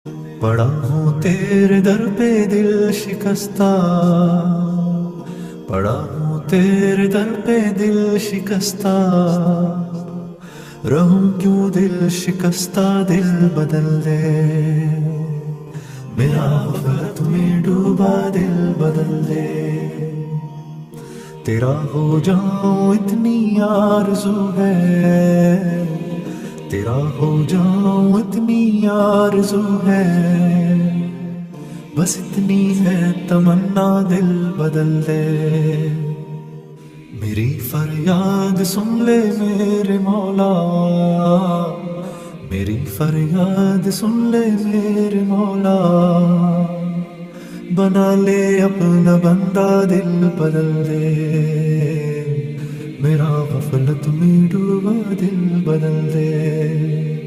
پڑا ہوں تیرے در پہ دل شکستہ، پڑا ہوں تیرے در پہ دل شکستہ، رہوں کیوں دل شکستہ، دل بدل دے میرا غفلت میں ڈوبا دل بدل دے، تیرا ہو جاؤں اتنی آرزو ہے، تیرا ہو جاؤں اتنی آرزو ہے، بس اتنی ہے تمنا دل بدل دے، میری فریاد سن لے میرے مولا، میری فریاد سن لے میرے مولا، بنا لے اپنا بندہ دل بدل دے، میرا غفلت میں ڈوبا دل بدل دے۔